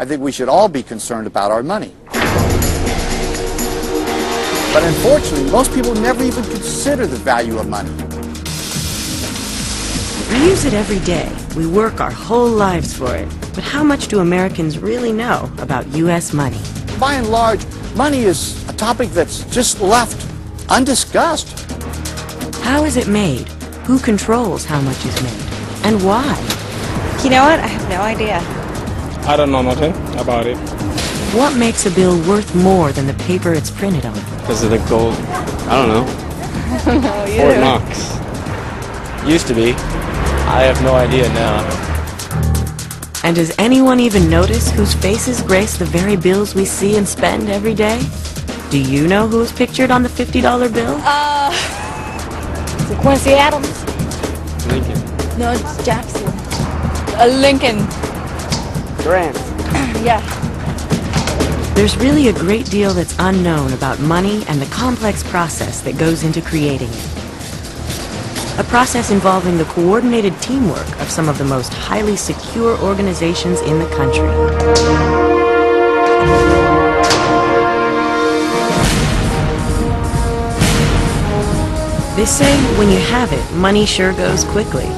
I think we should all be concerned about our money. But unfortunately, most people never even consider the value of money. We use it every day. We work our whole lives for it. But how much do Americans really know about U.S. money? By and large, money is a topic that's just left undiscussed. How is it made? Who controls how much is made? And why? You know what? I have no idea. I don't know nothing about it. What makes a bill worth more than the paper it's printed on? Because of the gold, I don't know. No, you Fort Knox. Used to be. I have no idea now. And does anyone even notice whose faces grace the very bills we see and spend every day? Do you know who's pictured on the $50 bill? Is it Quincy Adams? Lincoln. No, it's Jackson. Lincoln. Grant. Yeah. There's really a great deal that's unknown about money and the complex process that goes into creating it. A process involving the coordinated teamwork of some of the most highly secure organizations in the country. They say when you have it, money sure goes quickly.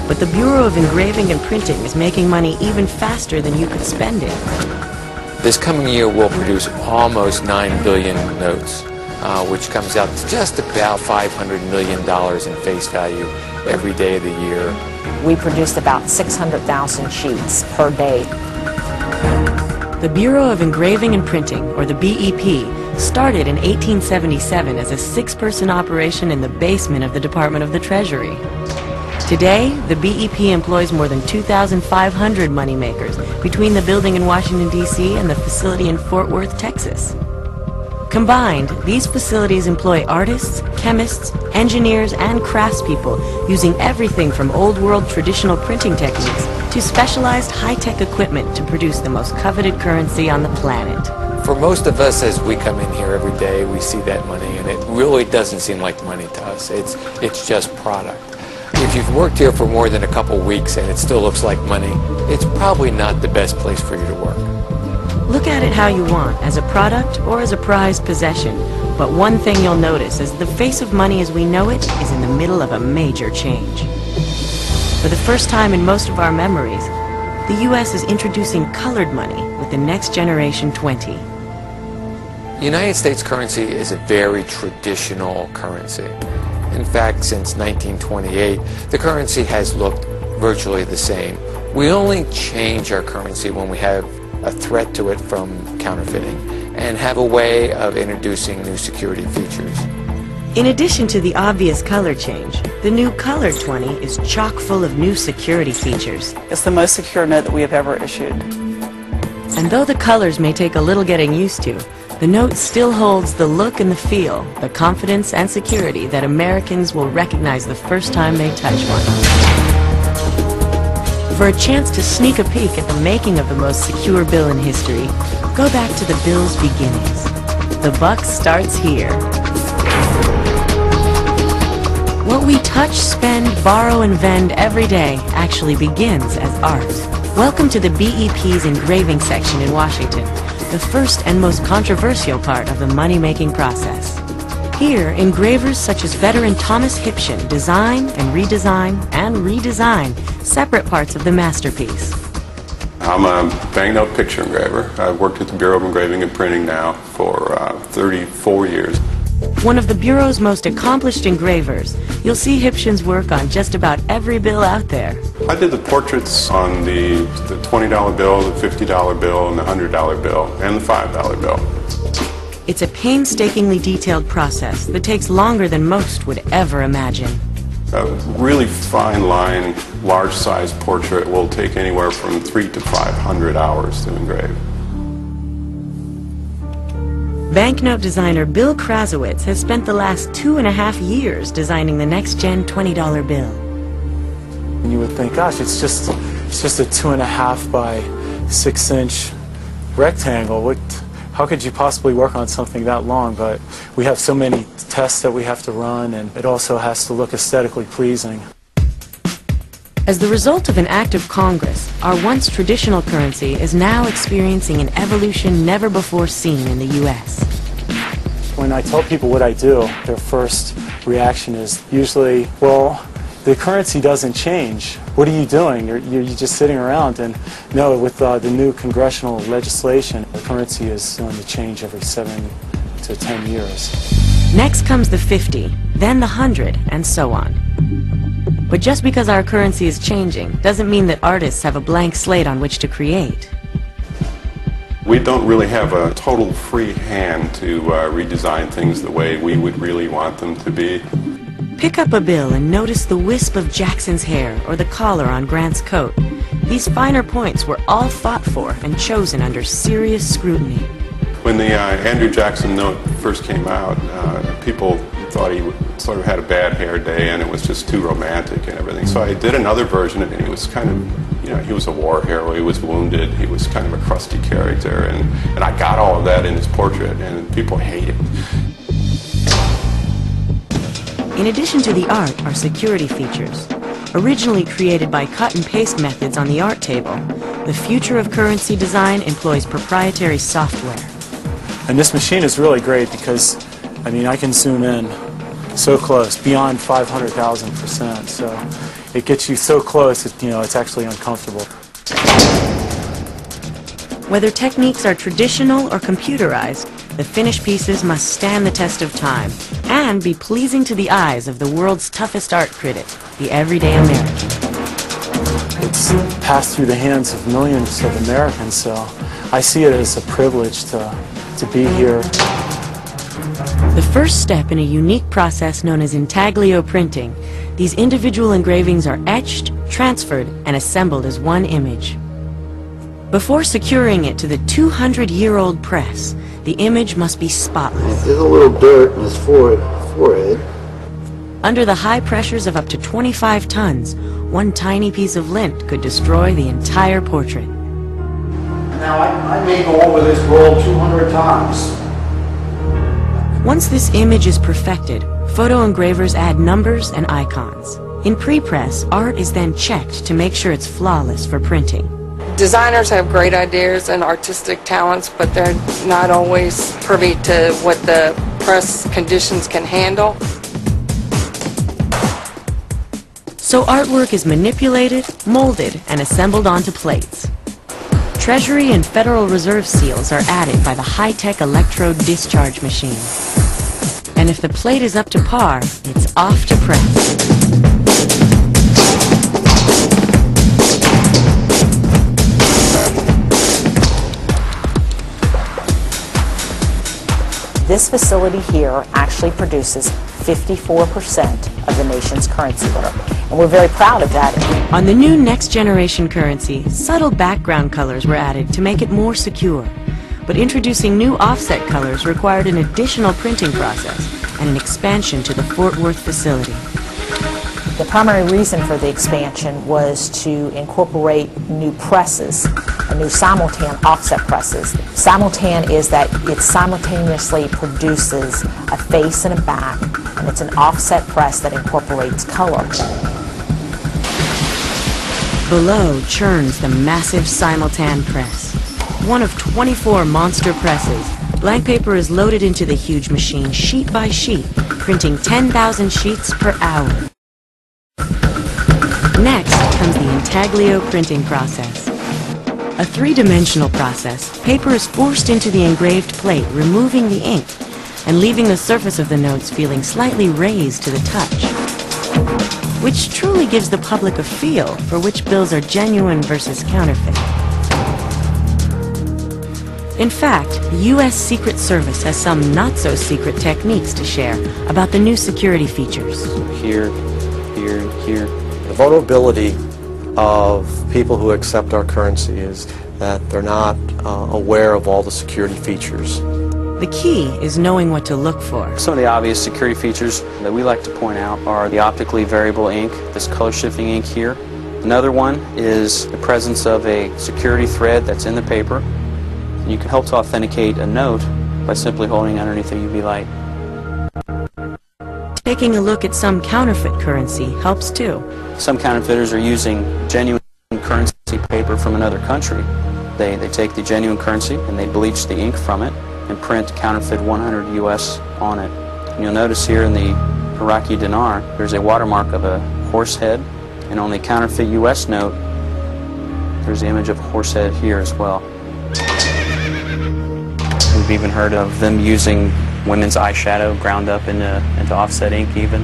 But the Bureau of Engraving and Printing is making money even faster than you could spend it. This coming year we'll produce almost 9 billion notes, which comes out to just about $500 million in face value every day of the year. We produced about 600,000 sheets per day. The Bureau of Engraving and Printing, or the BEP, started in 1877 as a 6-person operation in the basement of the Department of the Treasury. Today, the BEP employs more than 2,500 moneymakers between the building in Washington, D.C. and the facility in Fort Worth, Texas. Combined, these facilities employ artists, chemists, engineers, and craftspeople using everything from old-world traditional printing techniques to specialized high-tech equipment to produce the most coveted currency on the planet. For most of us, as we come in here every day, we see that money, and it really doesn't seem like money to us. It's just product. If you've worked here for more than a couple weeks and it still looks like money, it's probably not the best place for you to work. Look at it how you want, as a product or as a prized possession. But one thing you'll notice is the face of money as we know it is in the middle of a major change. For the first time in most of our memories, the U.S. is introducing colored money with the Next Generation 20. The United States currency is a very traditional currency. In fact, since 1928, the currency has looked virtually the same. We only change our currency when we have a threat to it from counterfeiting and have a way of introducing new security features. In addition to the obvious color change, the new colored 20 is chock full of new security features. It's the most secure note that we have ever issued. And though the colors may take a little getting used to, the note still holds the look and the feel, the confidence and security that Americans will recognize the first time they touch one. For a chance to sneak a peek at the making of the most secure bill in history, go back to the bill's beginnings. The buck starts here. What we touch, spend, borrow, and vend every day actually begins as art. Welcome to the BEP's engraving section in Washington, the first and most controversial part of the money-making process. Here, engravers such as veteran Thomas Hipshin design and redesign separate parts of the masterpiece. I'm a banknote picture engraver. I've worked at the Bureau of Engraving and Printing now for 34 years. One of the Bureau's most accomplished engravers, you'll see Hipshin's work on just about every bill out there. I did the portraits on the $20 bill, the $50 bill, and the $100 bill, and the $5 bill. It's a painstakingly detailed process that takes longer than most would ever imagine. A really fine line, large-size portrait will take anywhere from 300 to 500 hours to engrave. Banknote designer Bill Krasowitz has spent the last 2.5 years designing the next-gen $20 bill. And you would think, gosh, it's just a 2.5 by 6-inch rectangle. How could you possibly work on something that long? But we have so many tests that we have to run, and it also has to look aesthetically pleasing. As the result of an act of Congress, our once traditional currency is now experiencing an evolution never before seen in the U.S. When I tell people what I do, their first reaction is usually, well, the currency doesn't change. What are you doing? You're just sitting around. And no, with the new congressional legislation, the currency is going to change every 7 to 10 years. Next comes the 50, then the 100, and so on. But just because our currency is changing doesn't mean that artists have a blank slate on which to create. We don't really have a total free hand to redesign things the way we would really want them to be. Pick up a bill and notice the wisp of Jackson's hair or the collar on Grant's coat. These finer points were all thought for and chosen under serious scrutiny. When the Andrew Jackson note first came out, people thought he sort of had a bad hair day and it was just too romantic and everything. So I did another version of it. He was kind of, you know, he was a war hero, he was wounded, he was kind of a crusty character, and I got all of that in his portrait, and people hate it. In addition to the art are security features. Originally created by cut and paste methods on the art table, the future of currency design employs proprietary software. And this machine is really great because, I mean, I can zoom in so close, beyond 500,000%. So it gets you so close that, you know, it's actually uncomfortable. Whether techniques are traditional or computerized, the finished pieces must stand the test of time and be pleasing to the eyes of the world's toughest art critic, the everyday American. It's passed through the hands of millions of Americans, so I see it as a privilege to be here. The first step in a unique process known as intaglio printing, these individual engravings are etched, transferred, and assembled as one image. Before securing it to the 200-year-old press, the image must be spotless. There's a little dirt in his forehead. Under the high pressures of up to 25 tons, one tiny piece of lint could destroy the entire portrait. Now, I may go over this roll 200 times. Once this image is perfected, photo engravers add numbers and icons. In pre-press, art is then checked to make sure it's flawless for printing. Designers have great ideas and artistic talents, but they're not always privy to what the press conditions can handle. So artwork is manipulated, molded, and assembled onto plates. Treasury and Federal Reserve seals are added by the high-tech electrode discharge machine. And if the plate is up to par, it's off to press. This facility here actually produces 54% of the nation's currency work, and we're very proud of that. On the new next-generation currency, subtle background colors were added to make it more secure. But introducing new offset colors required an additional printing process and an expansion to the Fort Worth facility. The primary reason for the expansion was to incorporate new presses, new simultan offset presses. Simultan is that it simultaneously produces a face and a back, and it's an offset press that incorporates color. Below churns the massive simultan press. One of 24 monster presses, blank paper is loaded into the huge machine sheet by sheet, printing 10,000 sheets per hour. Next comes the intaglio printing process. A three-dimensional process, paper is forced into the engraved plate, removing the ink and leaving the surface of the notes feeling slightly raised to the touch, which truly gives the public a feel for which bills are genuine versus counterfeit. In fact, the U.S. Secret Service has some not-so-secret techniques to share about the new security features. Here, here, and here. The vulnerability of people who accept our currency is that they're not aware of all the security features. The key is knowing what to look for. Some of the obvious security features that we like to point out are the optically variable ink, this color shifting ink here. Another one is the presence of a security thread that's in the paper. You can help to authenticate a note by simply holding underneath the UV light. Taking a look at some counterfeit currency helps too. Some counterfeiters are using genuine currency paper from another country. They take the genuine currency and they bleach the ink from it and print counterfeit 100 US on it. And you'll notice here in the Iraqi dinar, there's a watermark of a horse head, and on the counterfeit US note, there's the image of a horse head here as well. We've even heard of them using women's eyeshadow ground up into offset ink even.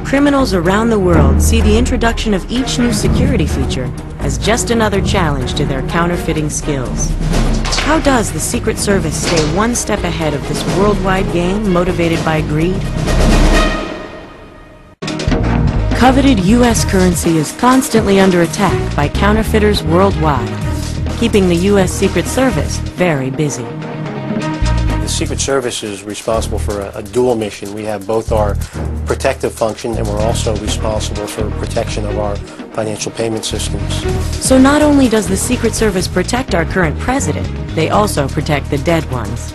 Criminals around the world see the introduction of each new security feature as just another challenge to their counterfeiting skills. How does the Secret Service stay one step ahead of this worldwide game motivated by greed? Coveted U.S. currency is constantly under attack by counterfeiters worldwide, keeping the U.S. Secret Service very busy. The Secret Service is responsible for a dual mission. We have both our protective function, and we're also responsible for protection of our financial payment systems. So not only does the Secret Service protect our current president, they also protect the dead ones.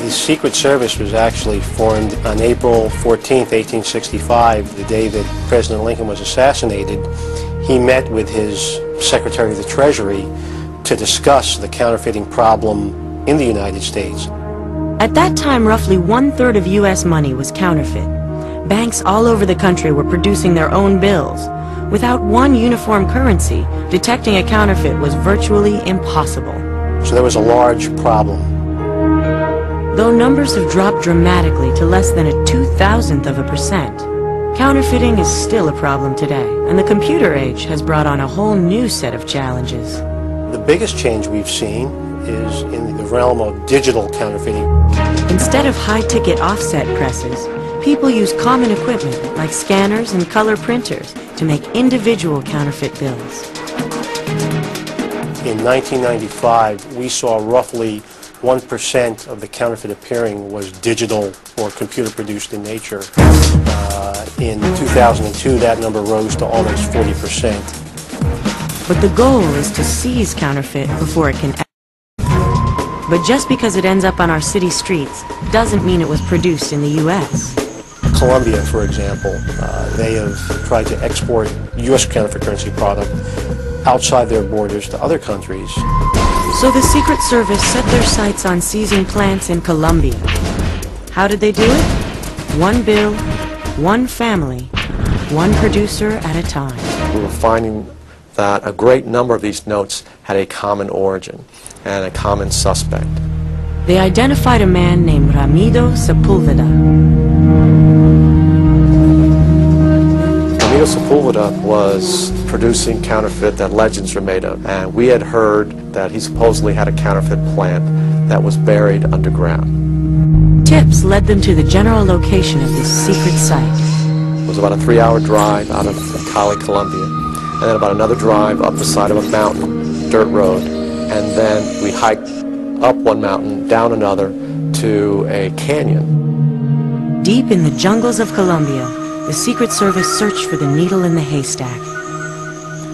The Secret Service was actually formed on April 14th, 1865, the day that President Lincoln was assassinated. He met with his Secretary of the Treasury to discuss the counterfeiting problem in the United States. At that time, roughly 1/3 of U.S. money was counterfeit. Banks all over the country were producing their own bills. Without one uniform currency, detecting a counterfeit was virtually impossible. So there was a large problem. Though numbers have dropped dramatically to less than a 0.002%, counterfeiting is still a problem today, and the computer age has brought on a whole new set of challenges. The biggest change we've seen is in the realm of digital counterfeiting. Instead of high-ticket offset presses, people use common equipment like scanners and color printers to make individual counterfeit bills. In 1995, we saw roughly 1% of the counterfeit appearing was digital or computer-produced in nature. In 2002, that number rose to almost 40%. But the goal is to seize counterfeit before it can. But just because it ends up on our city streets doesn't mean it was produced in the U.S. Colombia, for example, they have tried to export U.S. counterfeit currency product outside their borders to other countries. So the Secret Service set their sights on seizing plants in Colombia. How did they do it? One bill, one family, one producer at a time. We were finding that a great number of these notes had a common origin and a common suspect. They identified a man named Ramiro Sepulveda. Ramiro Sepulveda was producing counterfeit that legends are made of, and we had heard that he supposedly had a counterfeit plant that was buried underground. Tips led them to the general location of this secret site. It was about a 3-hour drive out of Cali, Colombia, and then about another drive up the side of a mountain, dirt road, and then we hiked up one mountain, down another, to a canyon. Deep in the jungles of Colombia, the Secret Service searched for the needle in the haystack.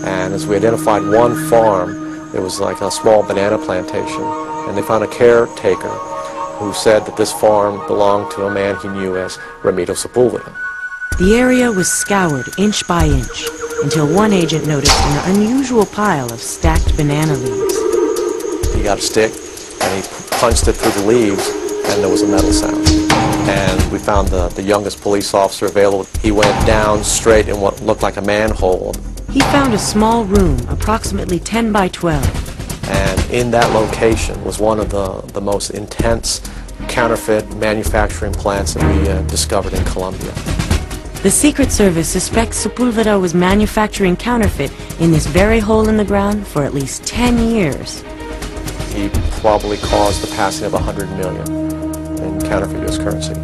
And as we identified one farm, it was like a small banana plantation, and they found a caretaker who said that this farm belonged to a man he knew as Ramiro Sepulveda. The area was scoured inch by inch until one agent noticed an unusual pile of stacked banana leaves. He got a stick and he punched it through the leaves, and there was a metal sound. And we found the youngest police officer available. He went down straight in what looked like a manhole. He found a small room, approximately 10 by 12. And in that location was one of the most intense counterfeit manufacturing plants that we discovered in Colombia. The Secret Service suspects Sepulveda was manufacturing counterfeit in this very hole in the ground for at least 10 years. He probably caused the passing of 100 million in counterfeit U.S. currency.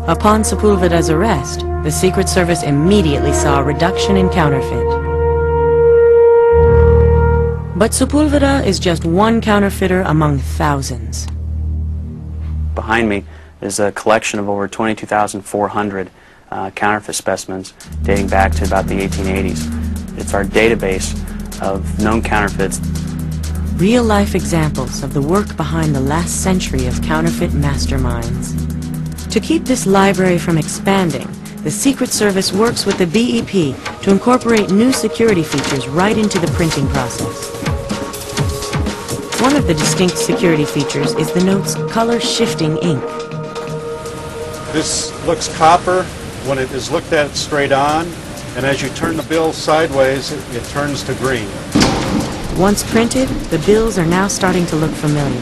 Upon Sepulveda's arrest, the Secret Service immediately saw a reduction in counterfeit. But Sepulveda is just one counterfeiter among thousands. Behind me is a collection of over 22,400 counterfeit specimens dating back to about the 1880s. It's our database of known counterfeits. Real-life examples of the work behind the last century of counterfeit masterminds. To keep this library from expanding, the Secret Service works with the BEP to incorporate new security features right into the printing process. One of the distinct security features is the note's color-shifting ink. This looks copper when it is looked at straight on, and as you turn the bill sideways, it turns to green. Once printed, the bills are now starting to look familiar.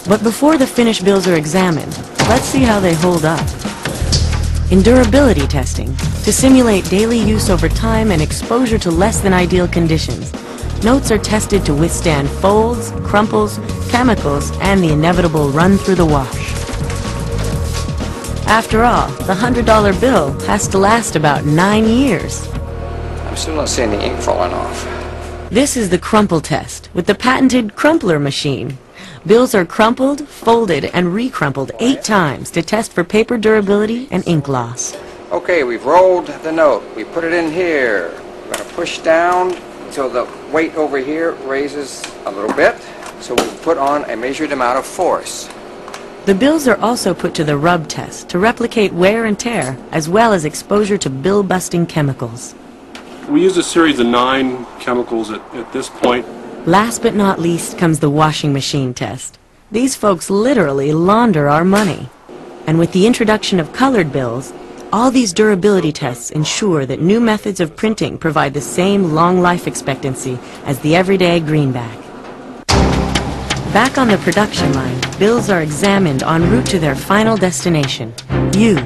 But before the finished bills are examined, let's see how they hold up. In durability testing, to simulate daily use over time and exposure to less than ideal conditions, notes are tested to withstand folds, crumples, chemicals, and the inevitable run through the wash. After all, the $100 bill has to last about 9 years. I'm still not seeing the ink falling off. This is the crumple test with the patented crumpler machine. Bills are crumpled, folded, and recrumpled 8 times to test for paper durability and ink loss. Okay, we've rolled the note. We put it in here. We're going to push down until the weight over here raises a little bit. So we put on a measured amount of force. The bills are also put to the rub test to replicate wear and tear, as well as exposure to bill-busting chemicals. We used a series of 9 chemicals at this point. Last but not least comes the washing machine test. These folks literally launder our money. And with the introduction of colored bills, all these durability tests ensure that new methods of printing provide the same long life expectancy as the everyday greenback. Back on the production line, bills are examined en route to their final destination, you.